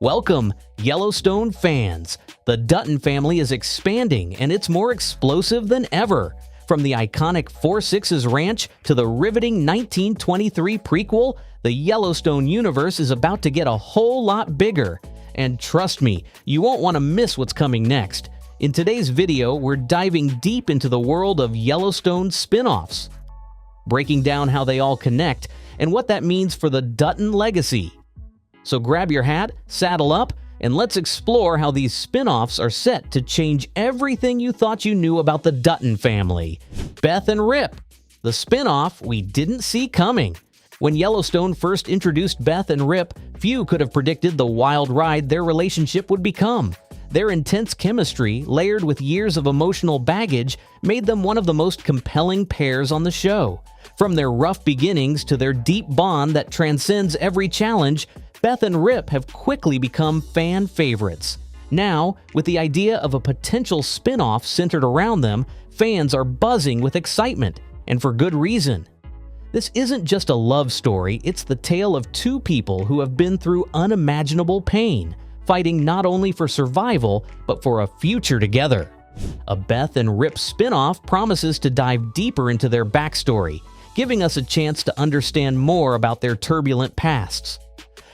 Welcome, Yellowstone fans! The Dutton family is expanding and it's more explosive than ever. From the iconic Four Sixes Ranch to the riveting 1923 prequel, the Yellowstone universe is about to get a whole lot bigger. And trust me, you won't want to miss what's coming next. In today's video, we're diving deep into the world of Yellowstone SpinOffs, breaking down how they all connect and what that means for the Dutton legacy. So grab your hat, saddle up, and let's explore how these spin-offs are set to change everything you thought you knew about the Dutton family. Beth and Rip, the spin-off we didn't see coming. When Yellowstone first introduced Beth and Rip, few could have predicted the wild ride their relationship would become. Their intense chemistry, layered with years of emotional baggage, made them one of the most compelling pairs on the show. From their rough beginnings to their deep bond that transcends every challenge, Beth and Rip have quickly become fan favorites. Now, with the idea of a potential spin-off centered around them, fans are buzzing with excitement, and for good reason. This isn't just a love story, it's the tale of two people who have been through unimaginable pain, fighting not only for survival, but for a future together. A Beth and Rip spin-off promises to dive deeper into their backstory, giving us a chance to understand more about their turbulent pasts.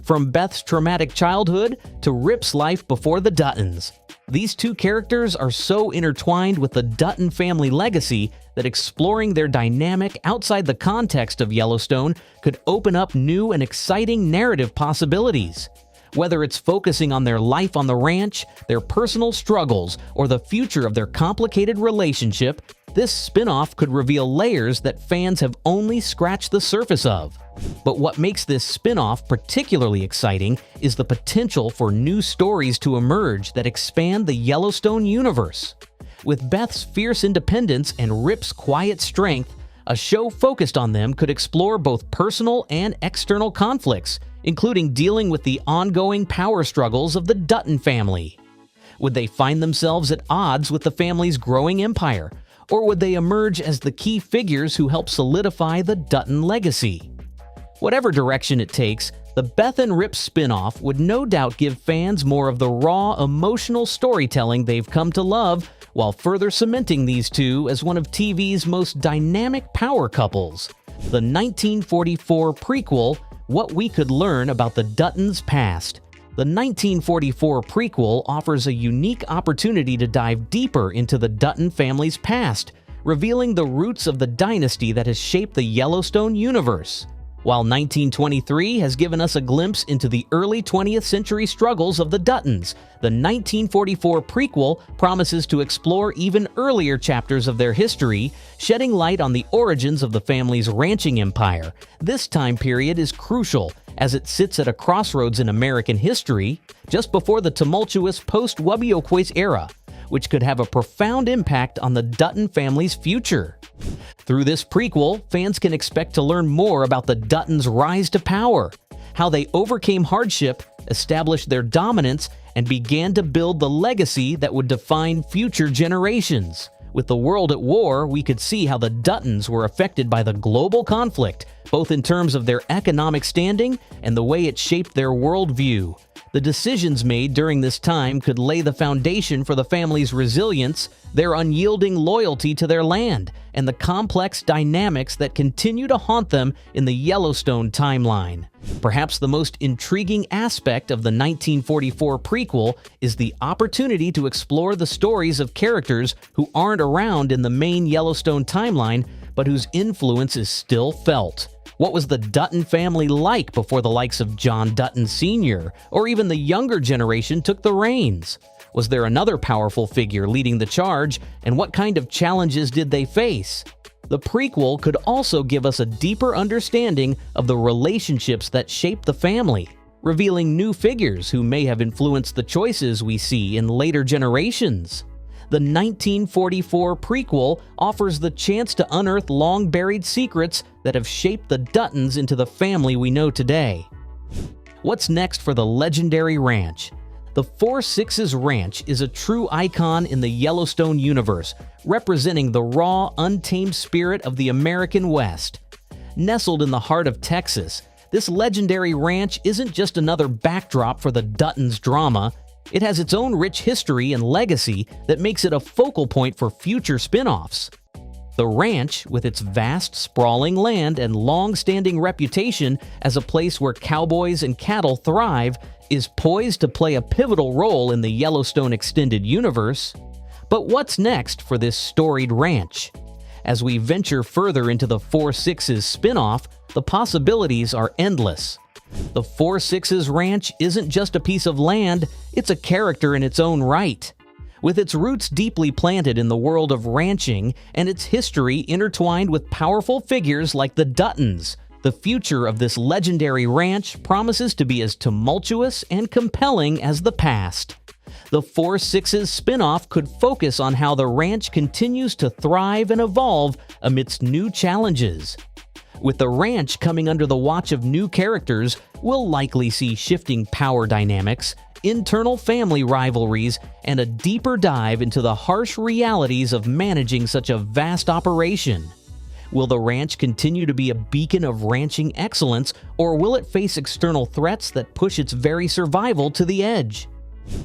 From Beth's traumatic childhood to Rip's life before the Duttons. These two characters are so intertwined with the Dutton family legacy that exploring their dynamic outside the context of Yellowstone could open up new and exciting narrative possibilities. Whether it's focusing on their life on the ranch, their personal struggles, or the future of their complicated relationship, this spin-off could reveal layers that fans have only scratched the surface of. But what makes this spin-off particularly exciting is the potential for new stories to emerge that expand the Yellowstone universe. With Beth's fierce independence and Rip's quiet strength, a show focused on them could explore both personal and external conflicts, including dealing with the ongoing power struggles of the Dutton family. Would they find themselves at odds with the family's growing empire, or would they emerge as the key figures who help solidify the Dutton legacy? Whatever direction it takes, the Beth and Rip spin-off would no doubt give fans more of the raw, emotional storytelling they've come to love, while further cementing these two as one of TV's most dynamic power couples. The 1944 prequel, What We Could Learn About the Duttons' Past. The 1944 prequel offers a unique opportunity to dive deeper into the Dutton family's past, revealing the roots of the dynasty that has shaped the Yellowstone universe. While 1923 has given us a glimpse into the early 20th century struggles of the Duttons, the 1944 prequel promises to explore even earlier chapters of their history, shedding light on the origins of the family's ranching empire. This time period is crucial, as it sits at a crossroads in American history, just before the tumultuous post-Wauwaukwes era, which could have a profound impact on the Dutton family's future. Through this prequel, fans can expect to learn more about the Duttons' rise to power, how they overcame hardship, established their dominance, and began to build the legacy that would define future generations. With the world at war, we could see how the Duttons were affected by the global conflict, both in terms of their economic standing and the way it shaped their worldview. The decisions made during this time could lay the foundation for the family's resilience, their unyielding loyalty to their land, and the complex dynamics that continue to haunt them in the Yellowstone timeline. Perhaps the most intriguing aspect of the 1944 prequel is the opportunity to explore the stories of characters who aren't around in the main Yellowstone timeline, but whose influence is still felt. What was the Dutton family like before the likes of John Dutton Sr. or even the younger generation took the reins? Was there another powerful figure leading the charge, and what kind of challenges did they face? The prequel could also give us a deeper understanding of the relationships that shaped the family, revealing new figures who may have influenced the choices we see in later generations. The 1944 prequel offers the chance to unearth long-buried secrets that have shaped the Duttons into the family we know today. What's next for the legendary ranch? The Four Sixes Ranch is a true icon in the Yellowstone universe, representing the raw, untamed spirit of the American West. Nestled in the heart of Texas, This legendary ranch isn't just another backdrop for the Duttons' drama. It has its own rich history and legacy that makes it a focal point for future spin-offs. The ranch, with its vast, sprawling land and long-standing reputation as a place where cowboys and cattle thrive, is poised to play a pivotal role in the Yellowstone extended universe. But what's next for this storied ranch? As we venture further into the Four Sixes spin-off, the possibilities are endless. The Four Sixes Ranch isn't just a piece of land, it's a character in its own right. With its roots deeply planted in the world of ranching and its history intertwined with powerful figures like the Duttons, the future of this legendary ranch promises to be as tumultuous and compelling as the past. The Four Sixes spin-off could focus on how the ranch continues to thrive and evolve amidst new challenges. With the ranch coming under the watch of new characters, we'll likely see shifting power dynamics, internal family rivalries, and a deeper dive into the harsh realities of managing such a vast operation. Will the ranch continue to be a beacon of ranching excellence, or will it face external threats that push its very survival to the edge?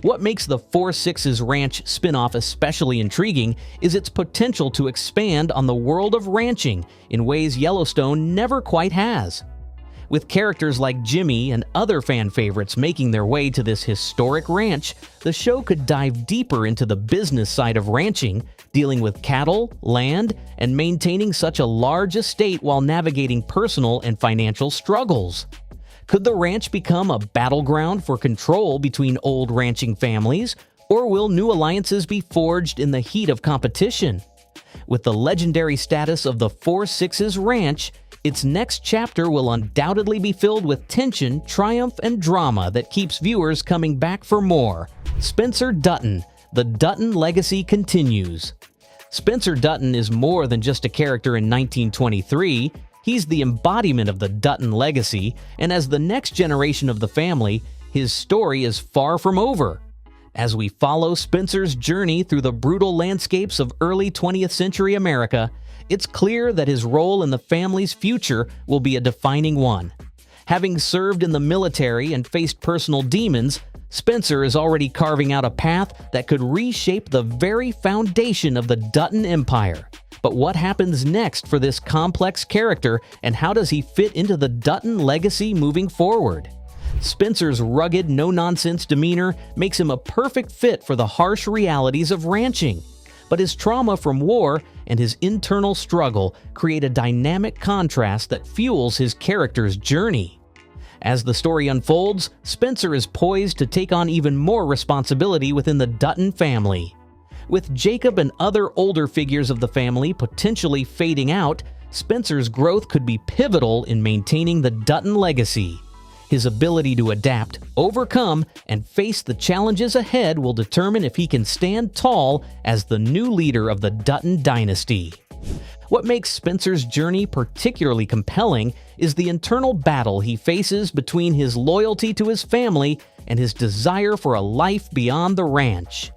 What makes the Four Sixes Ranch spin-off especially intriguing is its potential to expand on the world of ranching in ways Yellowstone never quite has. With characters like Jimmy and other fan favorites making their way to this historic ranch, the show could dive deeper into the business side of ranching, dealing with cattle, land, and maintaining such a large estate while navigating personal and financial struggles. Could the ranch become a battleground for control between old ranching families, or will new alliances be forged in the heat of competition? With the legendary status of the Four Sixes Ranch, its next chapter will undoubtedly be filled with tension, triumph, and drama that keeps viewers coming back for more. Spencer Dutton, the Dutton legacy continues. Spencer Dutton is more than just a character in 1923. He's the embodiment of the Dutton legacy, and as the next generation of the family, his story is far from over. As we follow Spencer's journey through the brutal landscapes of early 20th century America, it's clear that his role in the family's future will be a defining one. Having served in the military and faced personal demons, Spencer is already carving out a path that could reshape the very foundation of the Dutton Empire. But what happens next for this complex character, and how does he fit into the Dutton legacy moving forward? Spencer's rugged, no-nonsense demeanor makes him a perfect fit for the harsh realities of ranching. But his trauma from war and his internal struggle create a dynamic contrast that fuels his character's journey. As the story unfolds, Spencer is poised to take on even more responsibility within the Dutton family. With Jacob and other older figures of the family potentially fading out, Spencer's growth could be pivotal in maintaining the Dutton legacy. His ability to adapt, overcome, and face the challenges ahead will determine if he can stand tall as the new leader of the Dutton dynasty. What makes Spencer's journey particularly compelling is the internal battle he faces between his loyalty to his family and his desire for a life beyond the ranch.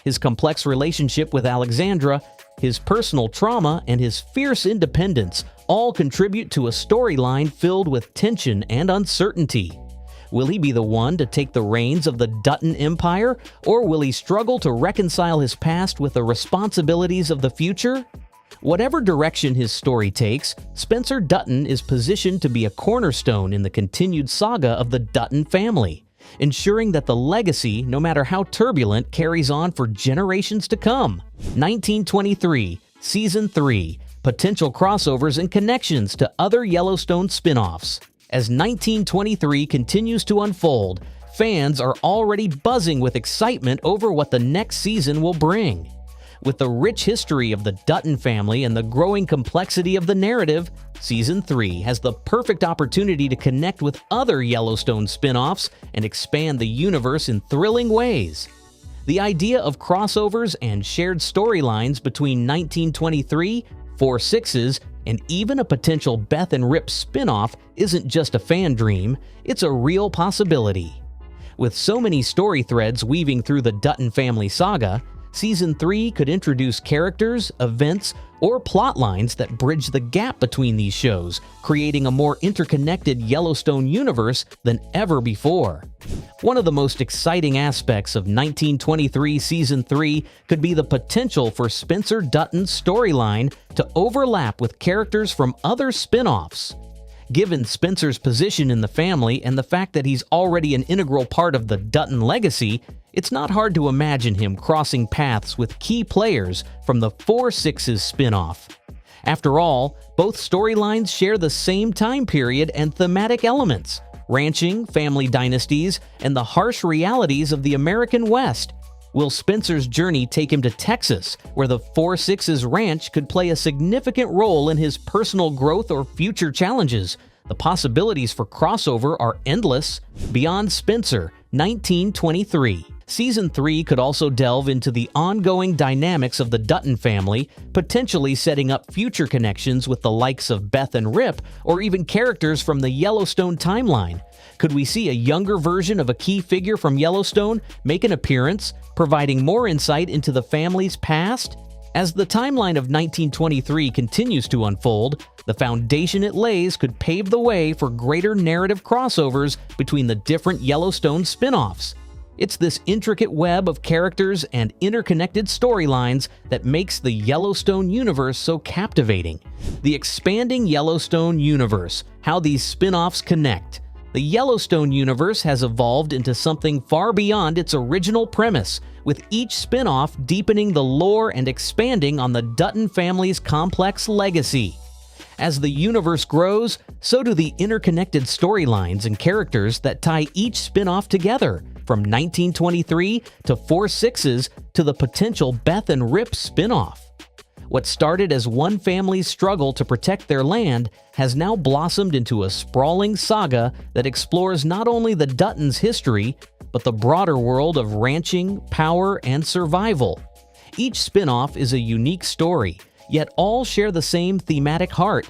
His complex relationship with Alexandra, his personal trauma, and his fierce independence all contribute to a storyline filled with tension and uncertainty. Will he be the one to take the reins of the Dutton Empire, or will he struggle to reconcile his past with the responsibilities of the future? Whatever direction his story takes, Spencer Dutton is positioned to be a cornerstone in the continued saga of the Dutton family, ensuring that the legacy, no matter how turbulent, carries on for generations to come. 1923, Season 3, potential crossovers and connections to other Yellowstone spin-offs. As 1923 continues to unfold, fans are already buzzing with excitement over what the next season will bring. With the rich history of the Dutton family and the growing complexity of the narrative, Season 3 has the perfect opportunity to connect with other Yellowstone spin-offs and expand the universe in thrilling ways. The idea of crossovers and shared storylines between 1923, Four Sixes, and even a potential Beth and Rip spin-off isn't just a fan dream, it's a real possibility. With so many story threads weaving through the Dutton family saga, Season 3 could introduce characters, events, or plot lines that bridge the gap between these shows, creating a more interconnected Yellowstone universe than ever before. One of the most exciting aspects of 1923 Season 3 could be the potential for Spencer Dutton's storyline to overlap with characters from other spin-offs. Given Spencer's position in the family and the fact that he's already an integral part of the Dutton legacy, it's not hard to imagine him crossing paths with key players from the Four Sixes spin-off. After all, both storylines share the same time period and thematic elements: ranching, family dynasties, and the harsh realities of the American West. Will Spencer's journey take him to Texas, where the Four Sixes Ranch could play a significant role in his personal growth or future challenges? The possibilities for crossover are endless. Beyond Spencer, 1923. Season 3 could also delve into the ongoing dynamics of the Dutton family, potentially setting up future connections with the likes of Beth and Rip, or even characters from the Yellowstone timeline. Could we see a younger version of a key figure from Yellowstone make an appearance, providing more insight into the family's past? As the timeline of 1923 continues to unfold, the foundation it lays could pave the way for greater narrative crossovers between the different Yellowstone spin-offs. It's this intricate web of characters and interconnected storylines that makes the Yellowstone universe so captivating. The expanding Yellowstone universe, how these spin-offs connect. The Yellowstone universe has evolved into something far beyond its original premise, with each spin-off deepening the lore and expanding on the Dutton family's complex legacy. As the universe grows, so do the interconnected storylines and characters that tie each spin-off together, from 1923 to Four Sixes to the potential Beth and Rip spin-off. What started as one family's struggle to protect their land has now blossomed into a sprawling saga that explores not only the Duttons' history, but the broader world of ranching, power, and survival. Each spin-off is a unique story, yet all share the same thematic heart: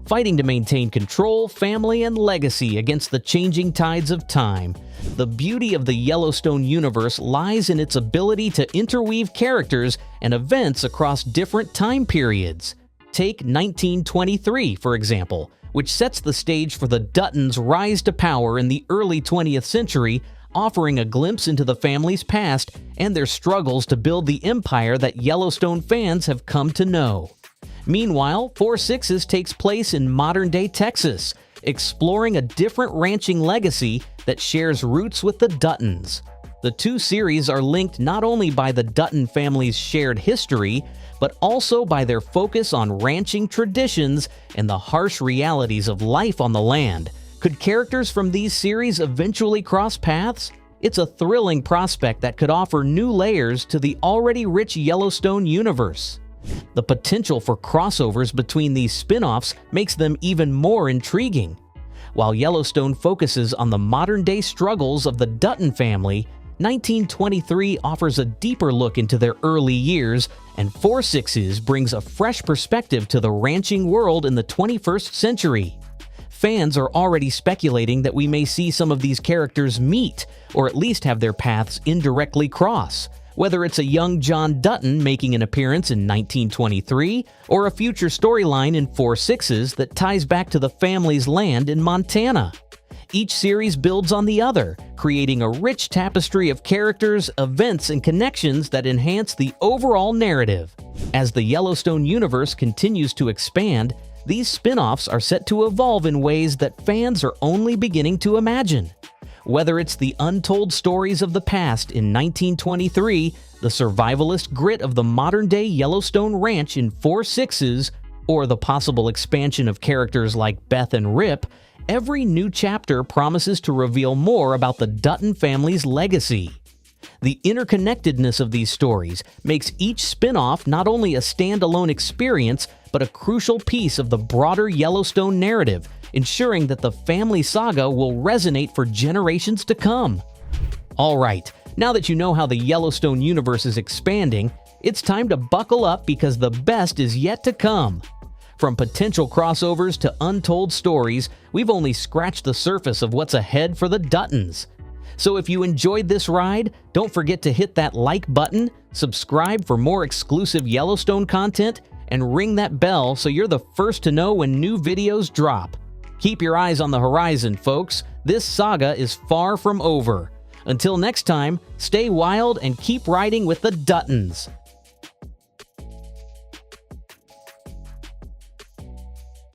fighting to maintain control, family, and legacy against the changing tides of time. The beauty of the Yellowstone universe lies in its ability to interweave characters and events across different time periods. Take 1923, for example, which sets the stage for the Duttons' rise to power in the early 20th century, offering a glimpse into the family's past and their struggles to build the empire that Yellowstone fans have come to know. Meanwhile, Four Sixes takes place in modern-day Texas, exploring a different ranching legacy that shares roots with the Duttons. The two series are linked not only by the Dutton family's shared history, but also by their focus on ranching traditions and the harsh realities of life on the land. Could characters from these series eventually cross paths? It's a thrilling prospect that could offer new layers to the already rich Yellowstone universe. The potential for crossovers between these spin-offs makes them even more intriguing. While Yellowstone focuses on the modern-day struggles of the Dutton family, 1923 offers a deeper look into their early years, and Four Sixes brings a fresh perspective to the ranching world in the 21st century. Fans are already speculating that we may see some of these characters meet, or at least have their paths indirectly cross. Whether it's a young John Dutton making an appearance in 1923, or a future storyline in Four Sixes that ties back to the family's land in Montana. Each series builds on the other, creating a rich tapestry of characters, events, and connections that enhance the overall narrative. As the Yellowstone universe continues to expand, these spin-offs are set to evolve in ways that fans are only beginning to imagine. Whether it's the untold stories of the past in 1923, the survivalist grit of the modern-day Yellowstone Ranch in Four Sixes, or the possible expansion of characters like Beth and Rip, every new chapter promises to reveal more about the Dutton family's legacy. The interconnectedness of these stories makes each spin-off not only a standalone experience, but a crucial piece of the broader Yellowstone narrative, ensuring that the family saga will resonate for generations to come. Alright, now that you know how the Yellowstone universe is expanding, it's time to buckle up because the best is yet to come. From potential crossovers to untold stories, we've only scratched the surface of what's ahead for the Duttons. So if you enjoyed this ride, don't forget to hit that like button, subscribe for more exclusive Yellowstone content, and ring that bell so you're the first to know when new videos drop. Keep your eyes on the horizon, folks. This saga is far from over. Until next time, stay wild and keep riding with the Duttons.